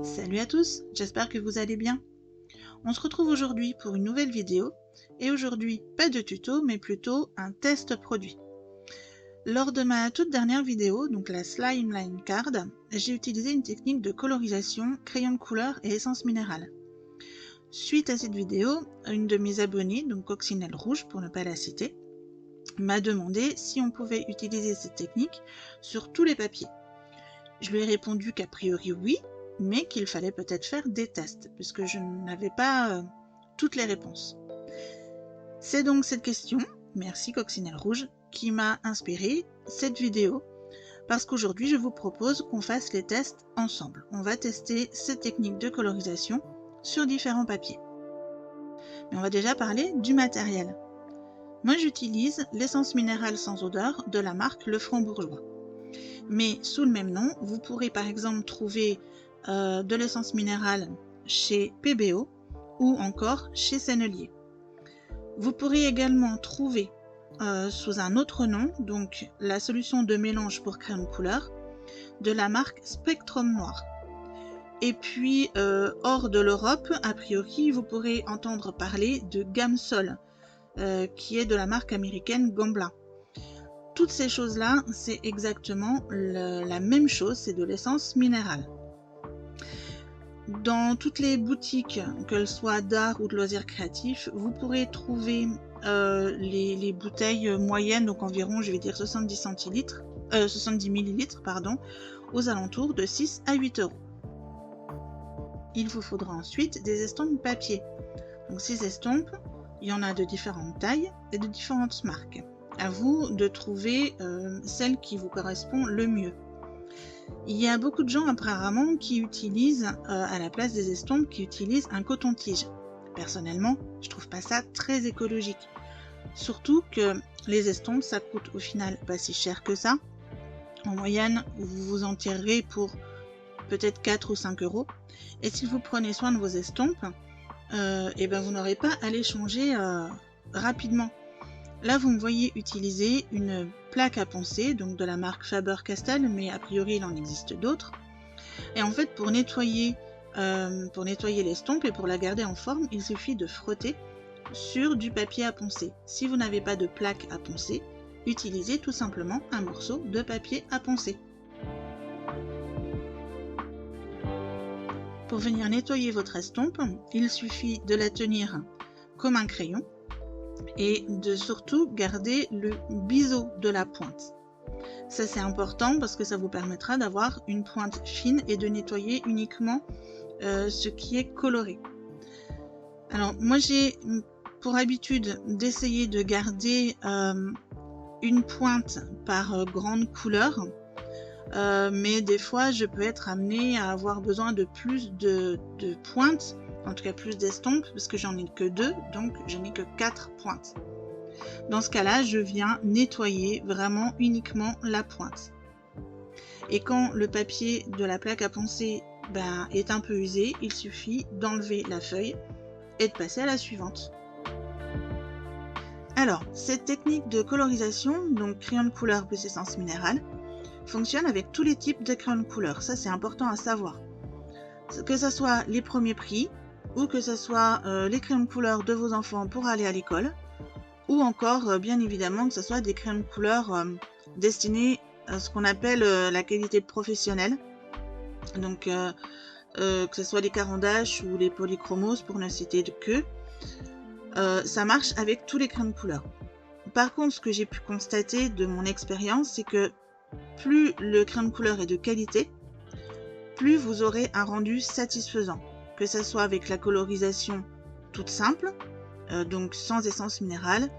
Salut à tous, j'espère que vous allez bien. On se retrouve aujourd'hui pour une nouvelle vidéo, et aujourd'hui pas de tuto mais plutôt un test produit. Lors de ma toute dernière vidéo, donc la Slime Line Card, j'ai utilisé une technique de colorisation, crayon de couleur et essence minérale. Suite à cette vidéo, une de mes abonnées, donc Coccinelle Rouge pour ne pas la citer, m'a demandé si on pouvait utiliser cette technique sur tous les papiers. Je lui ai répondu qu'a priori oui, mais qu'il fallait peut-être faire des tests, puisque je n'avais pas toutes les réponses. C'est donc cette question, merci Coccinelle Rouge, qui m'a inspiré cette vidéo, parce qu'aujourd'hui je vous propose qu'on fasse les tests ensemble. On va tester cette technique de colorisation sur différents papiers. Mais on va déjà parler du matériel. Moi j'utilise l'essence minérale sans odeur de la marque Le Franc Bourgeois. Mais sous le même nom, vous pourrez par exemple trouver de l'essence minérale chez PBO ou encore chez Sennelier. Vous pourrez également trouver sous un autre nom, donc la solution de mélange pour crayon de couleur de la marque Spectrum Noir. Et puis hors de l'Europe, a priori, vous pourrez entendre parler de Gamsol, qui est de la marque américaine Gambler. Toutes ces choses-là, c'est exactement la même chose, c'est de l'essence minérale. Dans toutes les boutiques, qu'elles soient d'art ou de loisirs créatifs, vous pourrez trouver les bouteilles moyennes, donc environ, je vais dire 70 millilitres, aux alentours de 6 à 8 euros. Il vous faudra ensuite des estampes papier. Donc ces estampes, il y en a de différentes tailles et de différentes marques. À vous de trouver celle qui vous correspond le mieux. Il y a beaucoup de gens apparemment qui utilisent, à la place des estampes, qui utilisent un coton-tige. Personnellement, je trouve pas ça très écologique. Surtout que les estampes, ça coûte au final pas si cher que ça. En moyenne, vous vous en tirerez pour peut-être 4 ou 5 euros. Et si vous prenez soin de vos estampes, et ben vous n'aurez pas à les changer rapidement. Là, vous me voyez utiliser une plaque à poncer, donc de la marque Faber-Castell, mais a priori, il en existe d'autres. Et en fait, pour nettoyer l'estompe et pour la garder en forme, il suffit de frotter sur du papier à poncer. Si vous n'avez pas de plaque à poncer, utilisez tout simplement un morceau de papier à poncer. Pour venir nettoyer votre estompe, il suffit de la tenir comme un crayon et de surtout garder le biseau de la pointe. Ça c'est important parce que ça vous permettra d'avoir une pointe fine et de nettoyer uniquement ce qui est coloré. Alors moi j'ai pour habitude d'essayer de garder une pointe par grande couleur, mais des fois je peux être amenée à avoir besoin de plus de pointes, en tout cas plus d'estampes, parce que j'en ai que 2, donc je n'ai que 4 pointes. Dans ce cas-là, je viens nettoyer vraiment uniquement la pointe. Et quand le papier de la plaque à poncer est un peu usé, il suffit d'enlever la feuille et de passer à la suivante. Alors, cette technique de colorisation, donc crayon de couleur plus essence minérale, fonctionne avec tous les types de crayons de couleur. Ça, c'est important à savoir. Que ce soit les premiers prix, ou que ce soit les crayons de couleur de vos enfants pour aller à l'école, ou encore, bien évidemment, que ce soit des crayons de couleur destinés à ce qu'on appelle la qualité professionnelle. Donc, que ce soit les Caran-d'Ache ou les polychromos, pour ne citer que, ça marche avec tous les crayons de couleur. Par contre, ce que j'ai pu constater de mon expérience, c'est que plus le crayon de couleur est de qualité, plus vous aurez un rendu satisfaisant, que ce soit avec la colorisation toute simple, donc sans essence minérale,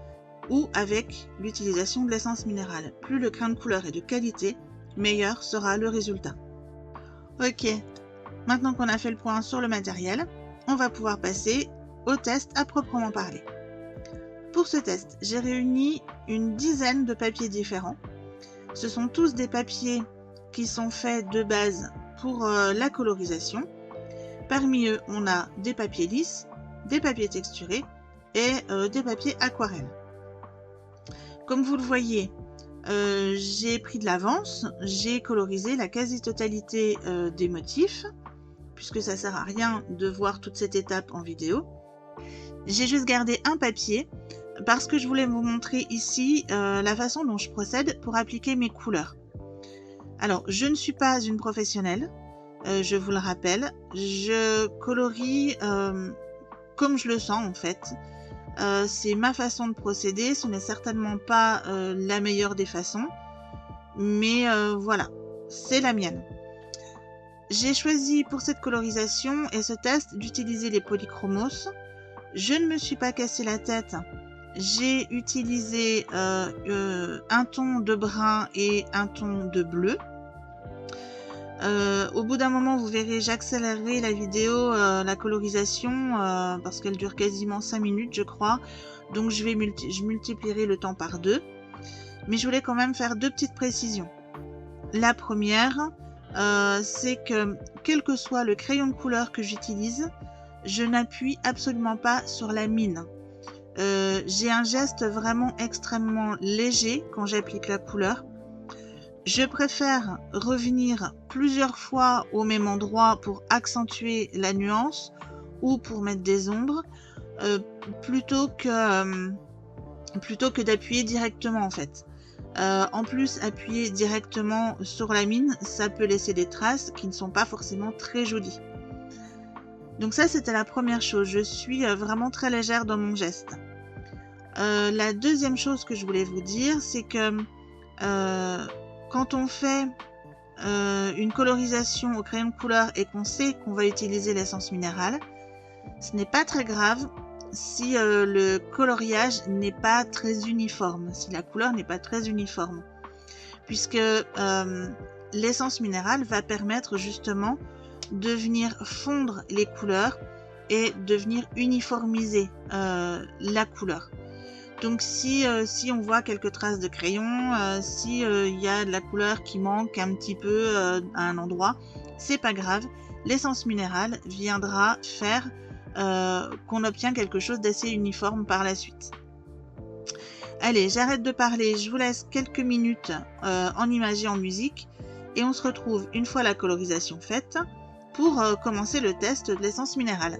ou avec l'utilisation de l'essence minérale. Plus le crayon de couleur est de qualité, meilleur sera le résultat. Ok, maintenant qu'on a fait le point sur le matériel, on va pouvoir passer au test à proprement parler. Pour ce test, j'ai réuni une dizaine de papiers différents. Ce sont tous des papiers qui sont faits de base pour la colorisation. Parmi eux, on a des papiers lisses, des papiers texturés et des papiers aquarelles. Comme vous le voyez, j'ai pris de l'avance, j'ai colorisé la quasi-totalité des motifs, puisque ça sert à rien de voir toute cette étape en vidéo. J'ai juste gardé un papier parce que je voulais vous montrer ici la façon dont je procède pour appliquer mes couleurs. Alors, je ne suis pas une professionnelle, je vous le rappelle. Je colorie comme je le sens en fait. C'est ma façon de procéder, ce n'est certainement pas la meilleure des façons, mais voilà, c'est la mienne. J'ai choisi pour cette colorisation et ce test d'utiliser les polychromos. Je ne me suis pas cassé la tête. J'ai utilisé un ton de brun et un ton de bleu. Au bout d'un moment, vous verrez, j'accélérerai la vidéo, la colorisation, parce qu'elle dure quasiment 5 minutes, je crois. Donc, je multiplierai le temps par 2. Mais je voulais quand même faire 2 petites précisions. La première, c'est que, quel que soit le crayon de couleur que j'utilise, je n'appuie absolument pas sur la mine. J'ai un geste vraiment extrêmement léger quand j'applique la couleur. Je préfère revenir plusieurs fois au même endroit pour accentuer la nuance ou pour mettre des ombres plutôt que d'appuyer directement en fait. En plus, appuyer directement sur la mine, ça peut laisser des traces qui ne sont pas forcément très jolies. Donc ça, c'était la première chose. Je suis vraiment très légère dans mon geste. La deuxième chose que je voulais vous dire, c'est que quand on fait une colorisation au crayon de couleur et qu'on sait qu'on va utiliser l'essence minérale, ce n'est pas très grave si le coloriage n'est pas très uniforme, si la couleur n'est pas très uniforme, puisque l'essence minérale va permettre justement de venir fondre les couleurs et de venir uniformiser la couleur. Donc si on voit quelques traces de crayon, si y a de la couleur qui manque un petit peu à un endroit, c'est pas grave, l'essence minérale viendra faire qu'on obtient quelque chose d'assez uniforme par la suite. Allez, j'arrête de parler, je vous laisse quelques minutes en images et en musique, et on se retrouve une fois la colorisation faite pour commencer le test de l'essence minérale.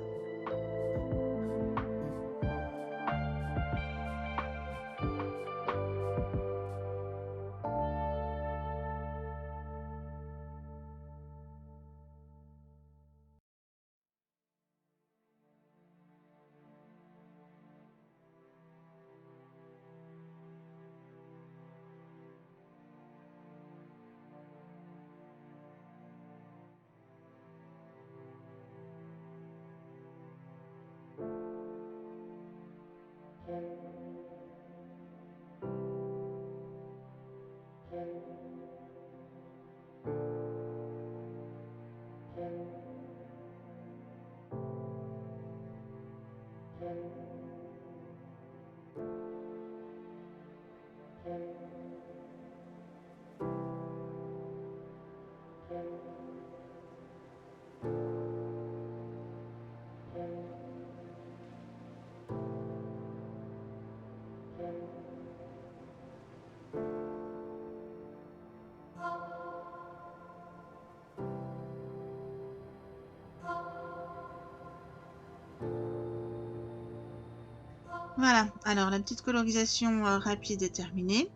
Voilà, alors la petite colorisation rapide est terminée.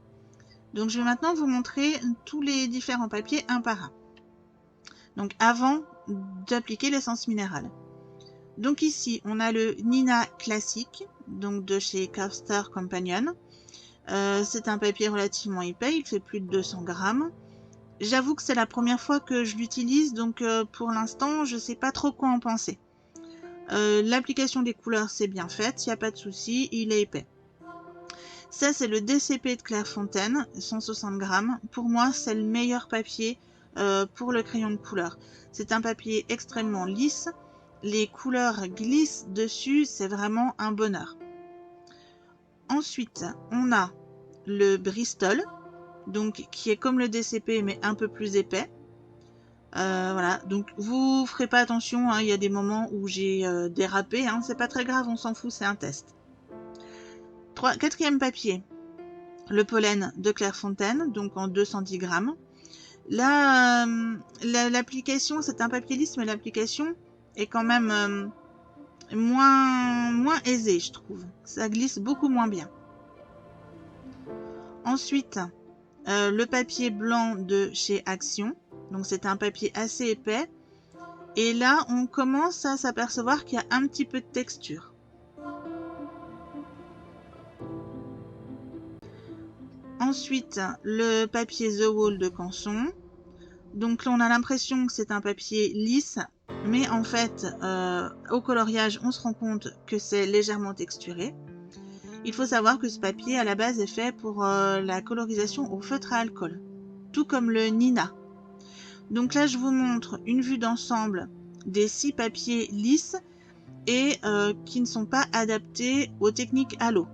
Donc je vais maintenant vous montrer tous les différents papiers un par un. Donc avant d'appliquer l'essence minérale. Donc ici on a le Nina classique, donc de chez Crafter Companion. C'est un papier relativement épais, il fait plus de 200 grammes. J'avoue que c'est la première fois que je l'utilise, donc pour l'instant je ne sais pas trop quoi en penser. L'application des couleurs c'est bien faite, il n'y a pas de souci, il est épais. Ça c'est le DCP de Clairefontaine, 160 grammes. Pour moi c'est le meilleur papier pour le crayon de couleur. C'est un papier extrêmement lisse, les couleurs glissent dessus, c'est vraiment un bonheur. Ensuite on a le Bristol, donc qui est comme le DCP mais un peu plus épais. Voilà, donc vous ferez pas attention, hein, il y a des moments où j'ai dérapé, hein, c'est pas très grave, on s'en fout, c'est un test. Quatrième papier, le pollen de Clairefontaine, donc en 210 grammes. Là, l'application, c'est un papier lisse, mais l'application est quand même moins aisé, je trouve. Ça glisse beaucoup moins bien. Ensuite, le papier blanc de chez Action. Donc c'est un papier assez épais. Et là, on commence à s'apercevoir qu'il y a un petit peu de texture. Ensuite, le papier The Wall de Canson. Donc là, on a l'impression que c'est un papier lisse, mais en fait, au coloriage, on se rend compte que c'est légèrement texturé. Il faut savoir que ce papier, à la base, est fait pour la colorisation au feutre à alcool, tout comme le Nina. Donc là, je vous montre une vue d'ensemble des 6 papiers lisses et qui ne sont pas adaptés aux techniques à l'eau.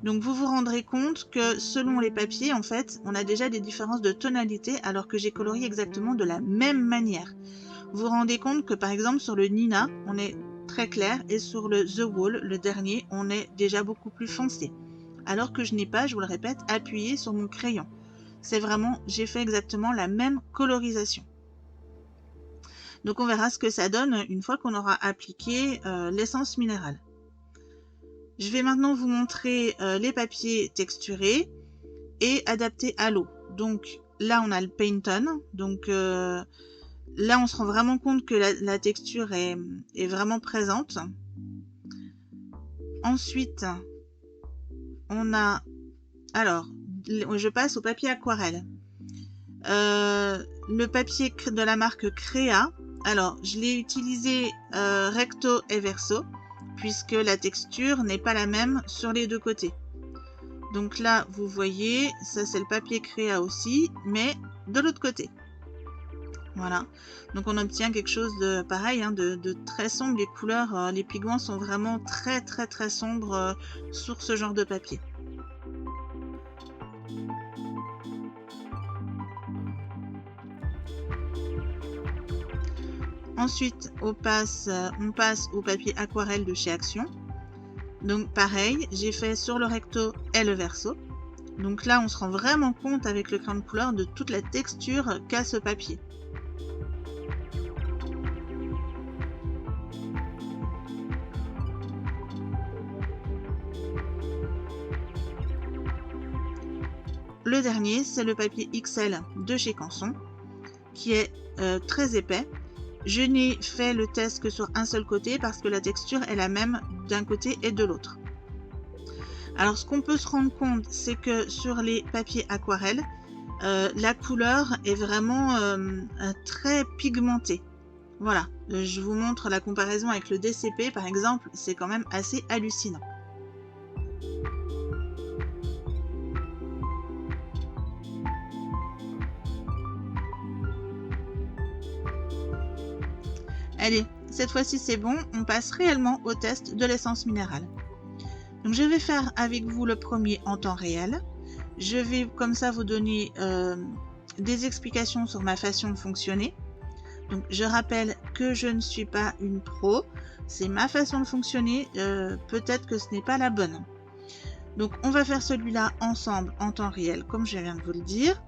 Donc vous vous rendrez compte que selon les papiers, en fait, on a déjà des différences de tonalité alors que j'ai colorié exactement de la même manière. Vous vous rendez compte que par exemple sur le Nina, on est très clair et sur le The Wall, le dernier, on est déjà beaucoup plus foncé. Alors que je n'ai pas, je vous le répète, appuyé sur mon crayon. C'est vraiment, j'ai fait exactement la même colorisation. Donc on verra ce que ça donne une fois qu'on aura appliqué l'essence minérale. Je vais maintenant vous montrer les papiers texturés et adaptés à l'eau. Donc là, on a le Paint On. Donc là, on se rend vraiment compte que la texture est vraiment présente. Ensuite, on a... Alors, je passe au papier aquarelle. Le papier de la marque Créa. Alors, je l'ai utilisé recto et verso, puisque la texture n'est pas la même sur les deux côtés. Donc là, vous voyez, ça c'est le papier Créa aussi, mais de l'autre côté. Voilà. Donc on obtient quelque chose de pareil, hein, de très sombre. Les couleurs, les pigments sont vraiment très très très sombres sur ce genre de papier. Ensuite, on passe au papier aquarelle de chez Action. Donc pareil, j'ai fait sur le recto et le verso. Donc là, on se rend vraiment compte avec le crayon de couleur de toute la texture qu'a ce papier. Le dernier, c'est le papier XL de chez Canson, qui est très épais. Je n'ai fait le test que sur un seul côté parce que la texture est la même d'un côté et de l'autre. Alors ce qu'on peut se rendre compte, c'est que sur les papiers aquarelles, la couleur est vraiment très pigmentée. Voilà, je vous montre la comparaison avec le DCP par exemple, c'est quand même assez hallucinant. Allez, cette fois-ci c'est bon, on passe réellement au test de l'essence minérale. Donc je vais faire avec vous le premier en temps réel. Je vais comme ça vous donner des explications sur ma façon de fonctionner. Donc je rappelle que je ne suis pas une pro, c'est ma façon de fonctionner, peut-être que ce n'est pas la bonne. Donc on va faire celui-là ensemble en temps réel comme je viens de vous le dire.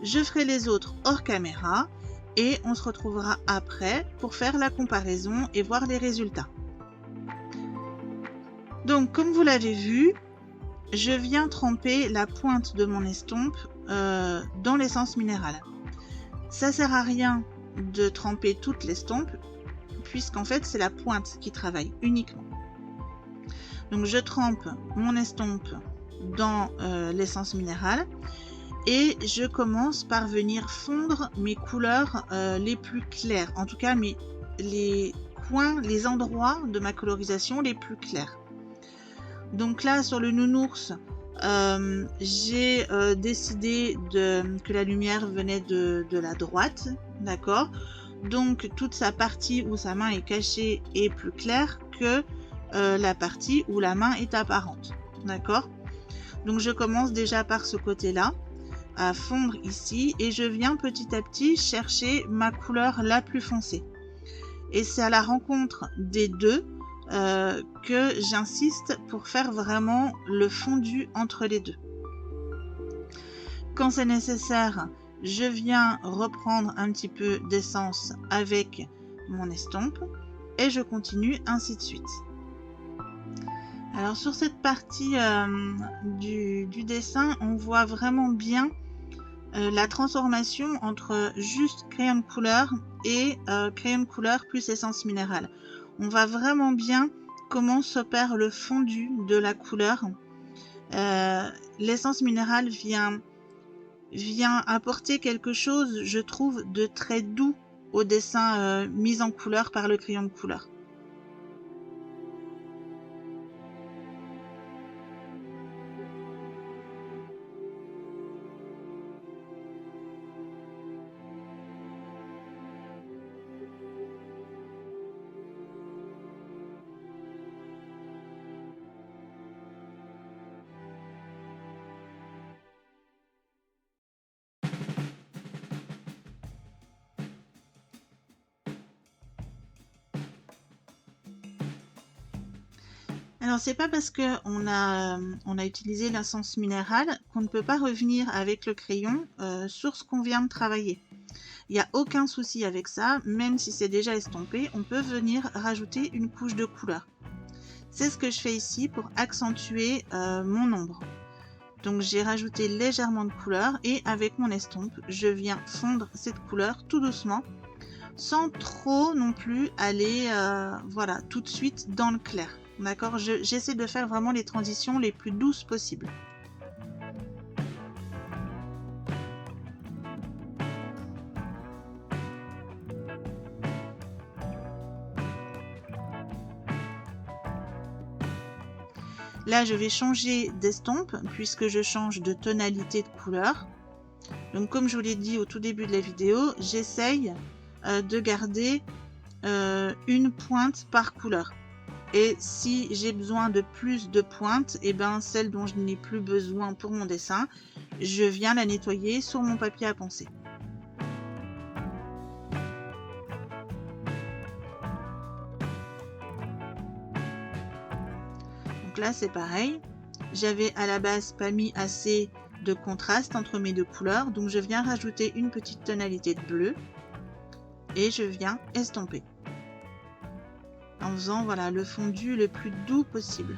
Je ferai les autres hors caméra et on se retrouvera après pour faire la comparaison et voir les résultats. Donc comme vous l'avez vu, je viens tremper la pointe de mon estompe dans l'essence minérale. Ça sert à rien de tremper toute l'estompe puisqu'en fait c'est la pointe qui travaille uniquement. Donc je trempe mon estompe dans l'essence minérale et je commence par venir fondre mes couleurs les plus claires, en tout cas les coins, les endroits de ma colorisation les plus clairs. Donc là sur le nounours, j'ai décidé que la lumière venait de la droite, d'accord. Donc toute sa partie où sa main est cachée est plus claire que la partie où la main est apparente, d'accord. Donc je commence déjà par ce côté-là, à fondre ici, et je viens petit à petit chercher ma couleur la plus foncée. Et c'est à la rencontre des deux que j'insiste pour faire vraiment le fondu entre les deux. Quand c'est nécessaire, je viens reprendre un petit peu d'essence avec mon estompe et je continue, ainsi de suite. Alors sur cette partie du dessin, on voit vraiment bien la transformation entre juste crayon de couleur et crayon de couleur plus essence minérale. On voit vraiment bien comment s'opère le fondu de la couleur. L'essence minérale vient apporter quelque chose, je trouve, de très doux au dessin mis en couleur par le crayon de couleur. Alors c'est pas parce qu'on a utilisé l'essence minérale qu'on ne peut pas revenir avec le crayon sur ce qu'on vient de travailler. Il n'y a aucun souci avec ça, même si c'est déjà estompé, on peut venir rajouter une couche de couleur. C'est ce que je fais ici pour accentuer mon ombre. Donc j'ai rajouté légèrement de couleur et avec mon estompe, je viens fondre cette couleur tout doucement, sans trop non plus aller voilà, tout de suite dans le clair. D'accord, j'essaie de faire vraiment les transitions les plus douces possibles. Là, je vais changer d'estompe puisque je change de tonalité de couleur. Donc, comme je vous l'ai dit au tout début de la vidéo, j'essaye de garder une pointe par couleur. Et si j'ai besoin de plus de pointes, et ben celle dont je n'ai plus besoin pour mon dessin, je viens la nettoyer sur mon papier à poncer. Donc là c'est pareil, j'avais à la base pas mis assez de contraste entre mes deux couleurs, donc je viens rajouter une petite tonalité de bleu et je viens estomper en faisant voilà, le fondu le plus doux possible.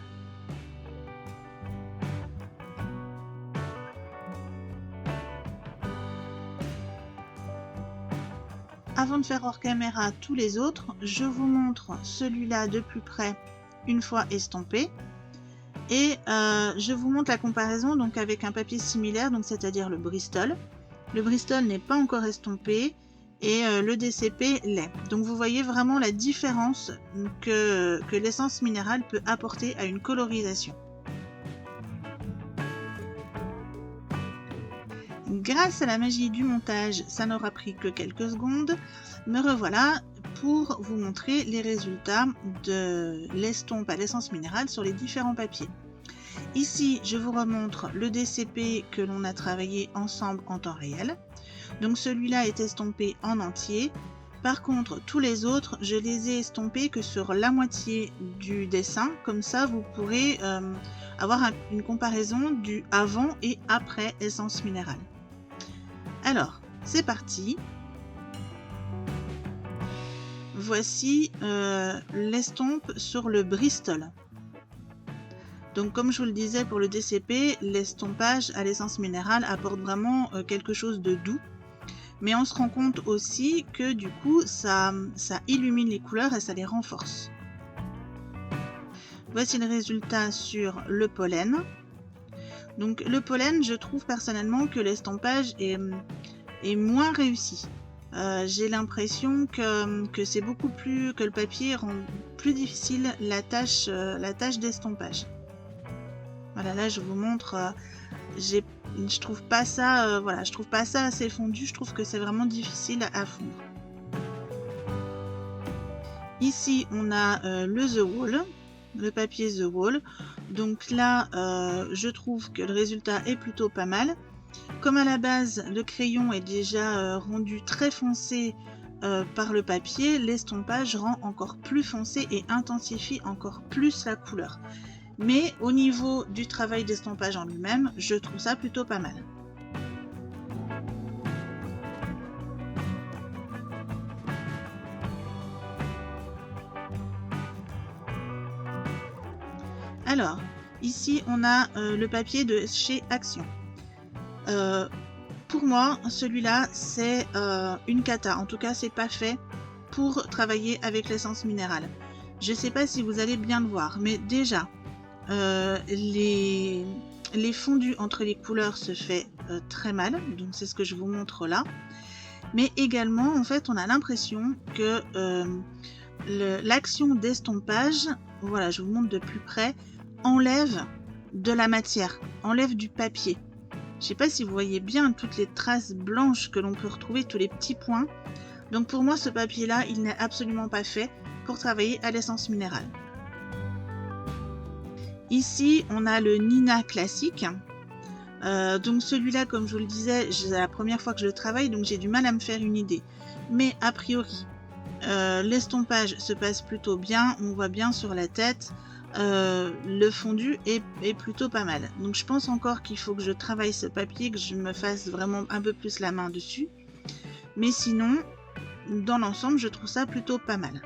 Avant de faire hors caméra tous les autres, je vous montre celui-là de plus près une fois estompé. Et je vous montre la comparaison donc avec un papier similaire, donc c'est-à-dire le Bristol. Le Bristol n'est pas encore estompé et le DCP l'est. Donc vous voyez vraiment la différence que l'essence minérale peut apporter à une colorisation. Grâce à la magie du montage, ça n'aura pris que quelques secondes. Me revoilà pour vous montrer les résultats de l'estompe à l'essence minérale sur les différents papiers. Ici, je vous remontre le DCP que l'on a travaillé ensemble en temps réel. Donc celui-là est estompé en entier. Par contre, tous les autres, je les ai estompés que sur la moitié du dessin. Comme ça, vous pourrez avoir une comparaison du avant et après essence minérale. Alors, c'est parti. Voici l'estompe sur le Bristol. Donc comme je vous le disais pour le DCP, l'estompage à l'essence minérale apporte vraiment quelque chose de doux. Mais on se rend compte aussi que du coup, ça illumine les couleurs et ça les renforce. Voici le résultat sur le pollen. Donc le pollen, je trouve personnellement que l'estompage est moins réussi. J'ai l'impression que c'est beaucoup plus, que le papier rend plus difficile la tâche d'estompage. Voilà, là je vous montre, je trouve pas ça, voilà, je trouve pas ça assez fondu. Je trouve que c'est vraiment difficile à fondre. Ici, on a le The Wall, le papier The Wall. Donc là, je trouve que le résultat est plutôt pas mal. Comme à la base, le crayon est déjà rendu très foncé par le papier, l'estompage rend encore plus foncé et intensifie encore plus la couleur. Mais au niveau du travail d'estompage en lui-même, je trouve ça plutôt pas mal. Alors, ici, on a le papier de chez Action. Pour moi, celui-là, c'est une cata. En tout cas, c'est pas fait pour travailler avec l'essence minérale. Je sais pas si vous allez bien le voir, mais déjà, les fondus entre les couleurs se fait très mal. Donc, c'est ce que je vous montre là. Mais également, en fait, on a l'impression que l'action d'estompage, voilà, je vous montre de plus près, enlève de la matière, enlève du papier. Je ne sais pas si vous voyez bien toutes les traces blanches que l'on peut retrouver, tous les petits points. Donc pour moi, ce papier-là, il n'est absolument pas fait pour travailler à l'essence minérale. Ici, on a le Nina classique. Donc celui-là, comme je vous le disais, c'est la première fois que je le travaille, donc j'ai du mal à me faire une idée. Mais a priori, l'estompage se passe plutôt bien, on voit bien sur la tête, le fondu est plutôt pas mal. Donc je pense encore qu'il faut que je travaille ce papier, que je me fasse vraiment un peu plus la main dessus. Mais sinon, dans l'ensemble, je trouve ça plutôt pas mal.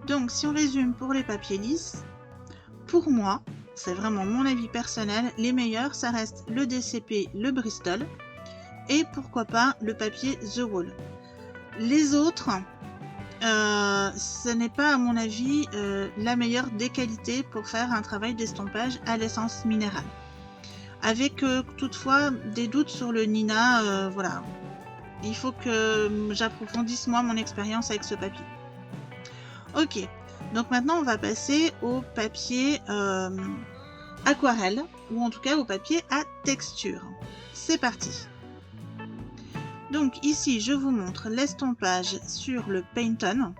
Donc si on résume pour les papiers lisses, pour moi, c'est vraiment mon avis personnel, les meilleurs, ça reste le DCP, le Bristol, et pourquoi pas le papier The Wall. Les autres, ce n'est pas à mon avis la meilleure des qualités pour faire un travail d'estompage à l'essence minérale. Avec toutefois des doutes sur le Nina, voilà. Il faut que j'approfondisse moi mon expérience avec ce papier. Ok, donc maintenant on va passer au papier aquarelle, ou en tout cas au papier à texture. C'est parti. Donc ici je vous montre l'estompage sur le Painton.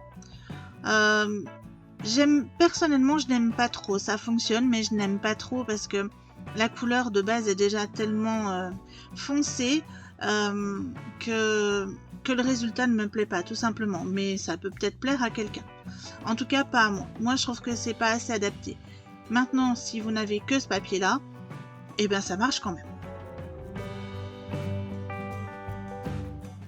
Personnellement je n'aime pas trop, ça fonctionne mais je n'aime pas trop parce que la couleur de base est déjà tellement foncée que le résultat ne me plaît pas tout simplement, mais ça peut peut-être plaire à quelqu'un. En tout cas pas à moi. Moi je trouve que c'est pas assez adapté. Maintenant si vous n'avez que ce papier là, et bien ça marche quand même.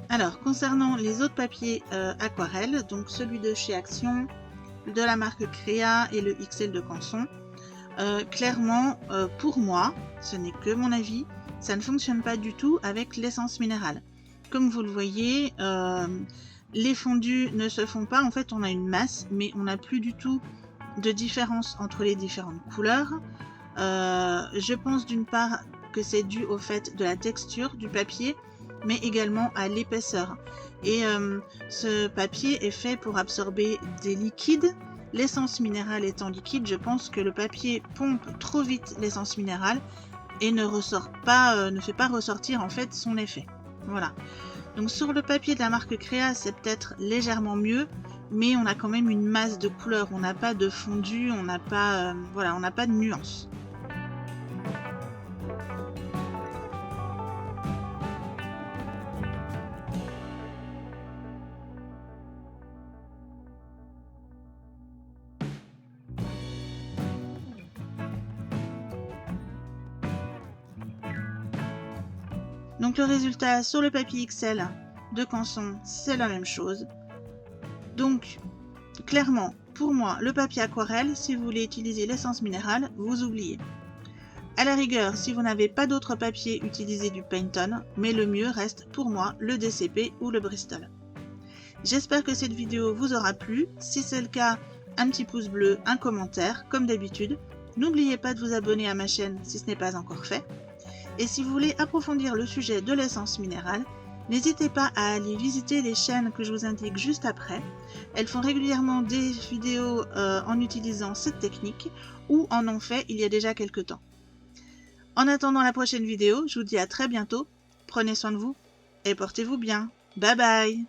Alors concernant les autres papiers aquarelles, donc celui de chez Action, de la marque Créa et le XL de Canson, clairement pour moi, ce n'est que mon avis, ça ne fonctionne pas du tout avec l'essence minérale. Comme vous le voyez, les fondus ne se font pas, en fait on a une masse, mais on n'a plus du tout de différence entre les différentes couleurs. Je pense d'une part que c'est dû au fait de la texture du papier, mais également à l'épaisseur. Et ce papier est fait pour absorber des liquides. L'essence minérale étant liquide, je pense que le papier pompe trop vite l'essence minérale et ne fait pas ressortir en fait son effet. Voilà. Donc sur le papier de la marque Créa, c'est peut-être légèrement mieux, mais on a quand même une masse de couleurs. On n'a pas de fondu, on n'a pas, voilà, on n'a pas de nuance. Donc le résultat sur le papier XL de Canson, c'est la même chose. Donc clairement, pour moi, le papier aquarelle, si vous voulez utiliser l'essence minérale, vous oubliez. À la rigueur, si vous n'avez pas d'autre papier, utilisez du Painton, mais le mieux reste pour moi le DCP ou le Bristol. J'espère que cette vidéo vous aura plu. Si c'est le cas, un petit pouce bleu, un commentaire, comme d'habitude. N'oubliez pas de vous abonner à ma chaîne si ce n'est pas encore fait. Et si vous voulez approfondir le sujet de l'essence minérale, n'hésitez pas à aller visiter les chaînes que je vous indique juste après. Elles font régulièrement des vidéos en utilisant cette technique ou en ont fait il y a déjà quelques temps. En attendant la prochaine vidéo, je vous dis à très bientôt, prenez soin de vous et portez-vous bien. Bye bye!